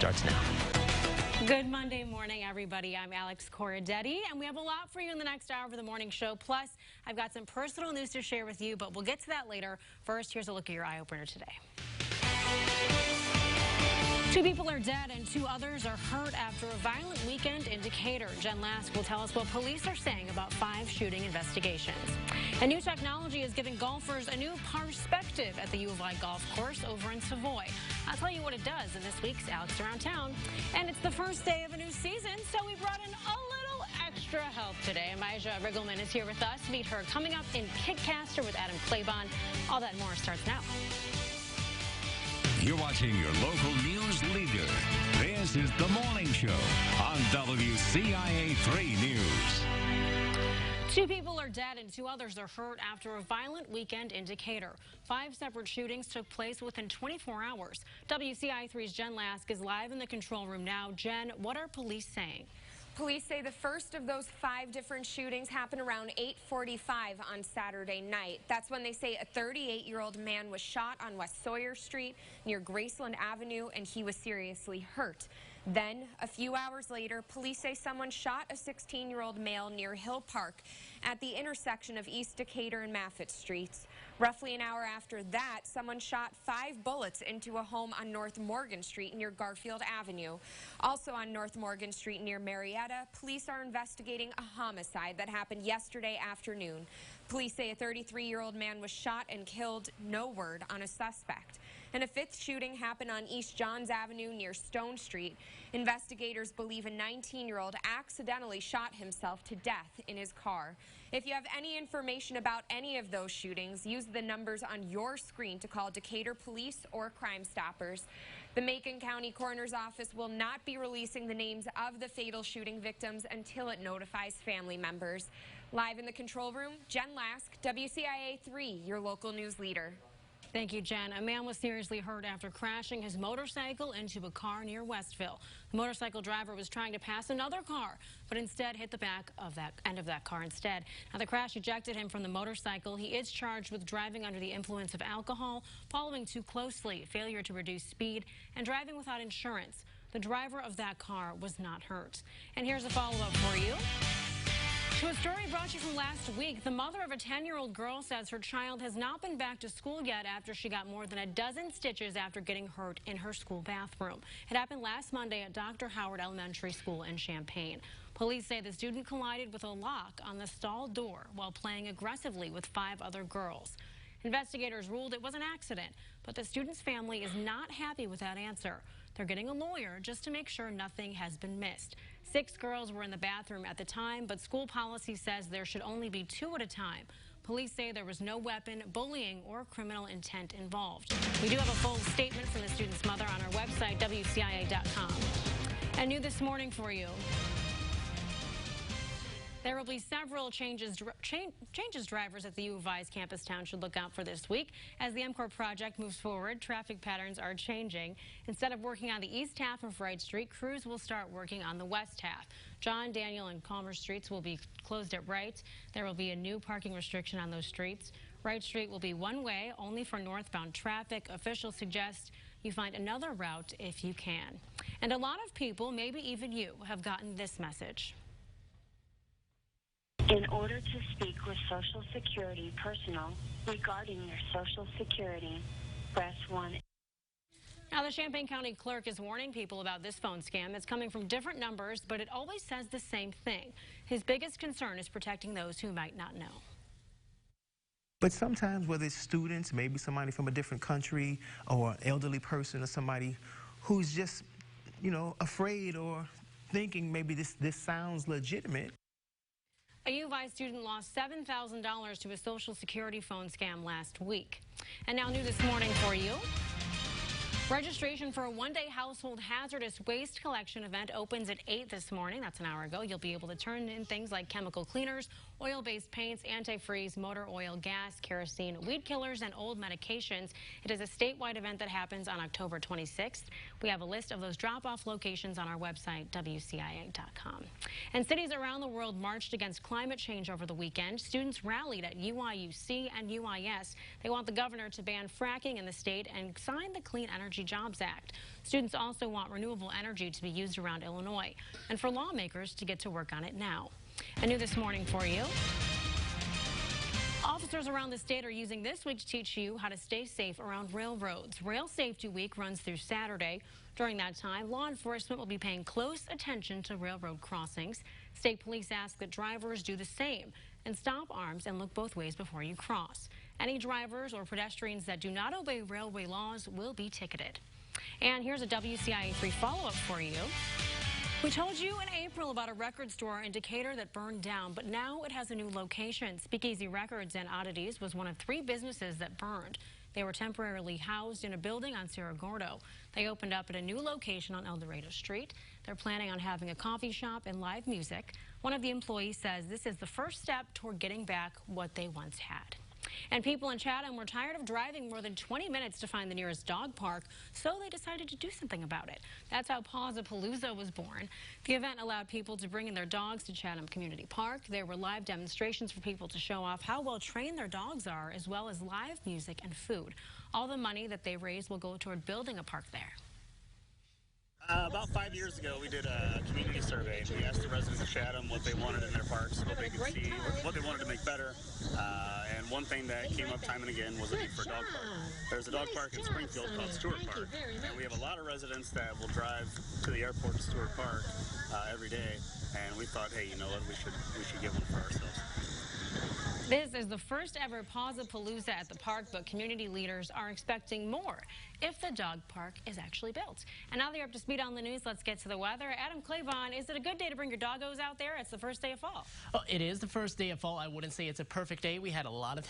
starts now. Good Monday morning, everybody. I'm Alex Corradetti, and we have a lot for you in the next hour of the morning show. Plus, I've got some personal news to share with you, but we'll get to that later. First, here's a look at your eye-opener today. 2 people are dead and 2 others are hurt after a violent weekend in Decatur. Jen Lask will tell us what police are saying about 5 shooting investigations. And new technology is giving golfers a new perspective at the U of I golf course over in Savoy. I'll tell you what it does in this week's Alex Around Town. And it's the first day of a new season, so we brought in a little extra help today. Amijah Riggleman is here with us. Meet her coming up in Pitcaster with Adam Claybon. All that and more starts now. You're watching your local news leader. This is The Morning Show on WCIA 3 News. 2 people are dead and 2 others are hurt after a violent weekend in Decatur. 5 separate shootings took place within 24 hours. WCIA 3's Jen Lask is live in the control room now. Jen, what are police saying? Police say the first of those 5 different shootings happened around 8:45 on Saturday night. That's when they say a 38-year-old man was shot on West Sawyer Street near Graceland Avenue, and he was seriously hurt. Then, a few hours later, police say someone shot a 16-year-old male near Hill Park at the intersection of East Decatur and Maffitt Streets. Roughly an hour after that, someone shot 5 bullets into a home on North Morgan Street near Garfield Avenue. Also on North Morgan Street near Marietta, police are investigating a homicide that happened yesterday afternoon. Police say a 33-year-old man was shot and killed. No word on a suspect. And a 5th shooting happened on East Johns Avenue near Stone Street. Investigators believe a 19-year-old accidentally shot himself to death in his car. If you have any information about any of those shootings, use the numbers on your screen to call Decatur Police or Crime Stoppers. The Macon County Coroner's Office will not be releasing the names of the fatal shooting victims until it notifies family members. Live in the control room, Jen Lask, WCIA 3, your local news leader. Thank you, Jen. A man was seriously hurt after crashing his motorcycle into a car near Westville. The motorcycle driver was trying to pass another car, but instead hit the back of that end of that car instead. Now, the crash ejected him from the motorcycle. He is charged with driving under the influence of alcohol, following too closely, failure to reduce speed, and driving without insurance. The driver of that car was not hurt. And here's a follow-up for you. To a story brought to you from last week, the mother of a 10-year-old girl says her child has not been back to school yet after she got more than a dozen stitches after getting hurt in her school bathroom. It happened last Monday at Dr. Howard Elementary School in Champaign. Police say the student collided with a lock on the stall door while playing aggressively with 5 other girls. Investigators ruled it was an accident, but the student's family is not happy with that answer. They're getting a lawyer just to make sure nothing has been missed. 6 girls were in the bathroom at the time, but school policy says there should only be 2 at a time. Police say there was no weapon, bullying, or criminal intent involved. We do have a full statement from the student's mother on our website, WCIA.com. And new this morning for you. There will be several changes drivers at the U of I's campus town should look out for this week. As the MCOR project moves forward, traffic patterns are changing. Instead of working on the east half of Wright Street, crews will start working on the west half. John, Daniel, and Calmer Streets will be closed at Wright. There will be a new parking restriction on those streets. Wright Street will be one way, only for northbound traffic. Officials suggest you find another route if you can. And a lot of people, maybe even you, have gotten this message. In order to speak with Social Security personnel regarding your Social Security, press 1. Now, the Champaign County Clerk is warning people about this phone scam. It's coming from different numbers, but it always says the same thing. His biggest concern is protecting those who might not know. But sometimes, whether it's students, maybe somebody from a different country, or an elderly person, or somebody who's just, afraid or thinking maybe this sounds legitimate. A U of I student lost $7,000 to a Social Security phone scam last week. And now new this morning for you. Registration for a one-day household hazardous waste collection event opens at 8 this morning. That's an hour ago. You'll be able to turn in things like chemical cleaners oil-based paints, antifreeze, motor oil, gas, kerosene, weed killers, and old medications. It is a statewide event that happens on October 26th. We have a list of those drop-off locations on our website, WCIA.com. And cities around the world marched against climate change over the weekend. Students rallied at UIUC and UIS. They want the governor to ban fracking in the state and sign the Clean Energy Jobs Act. Students also want renewable energy to be used around Illinois and for lawmakers to get to work on it now. And new this morning for you. Officers around the state are using this week to teach you how to stay safe around railroads. Rail Safety Week runs through Saturday. During that time, law enforcement will be paying close attention to railroad crossings. State police ask that drivers do the same and stop arms and look both ways before you cross. Any drivers or pedestrians that do not obey railway laws will be ticketed. And here's a WCIA 3 follow-up for you. We told you in April about a record store in Decatur that burned down, but now it has a new location. Speakeasy Records and Oddities was one of 3 businesses that burned. They were temporarily housed in a building on Cerro Gordo. They opened up at a new location on El Dorado Street. They're planning on having a coffee shop and live music. One of the employees says this is the first step toward getting back what they once had. And people in Chatham were tired of driving more than 20 minutes to find the nearest dog park, so they decided to do something about it. That's how Pawsapalooza was born. The event allowed people to bring in their dogs to Chatham Community Park. There were live demonstrations for people to show off how well trained their dogs are, as well as live music and food. All the money that they raised will go toward building a park there. About 5 years ago, we did a community survey. We asked the residents of Chatham what they wanted in their parks, what they could see, what they wanted to make better. And one thing that came up time and again was a need for a dog park. There's a dog park in Springfield called Stewart Park, and we have a lot of residents that will drive to the airport to Stewart Park every day. And we thought, hey, you know what, we should get one for ourselves. This is the first ever Pawsapalooza at the park, but community leaders are expecting more if the dog park is actually built. And now that you're up to speed on the news, let's get to the weather. Adam Clavon, is it a good day to bring your doggos out there? It's the first day of fall. Well, it is the first day of fall. I wouldn't say it's a perfect day. We had a lot of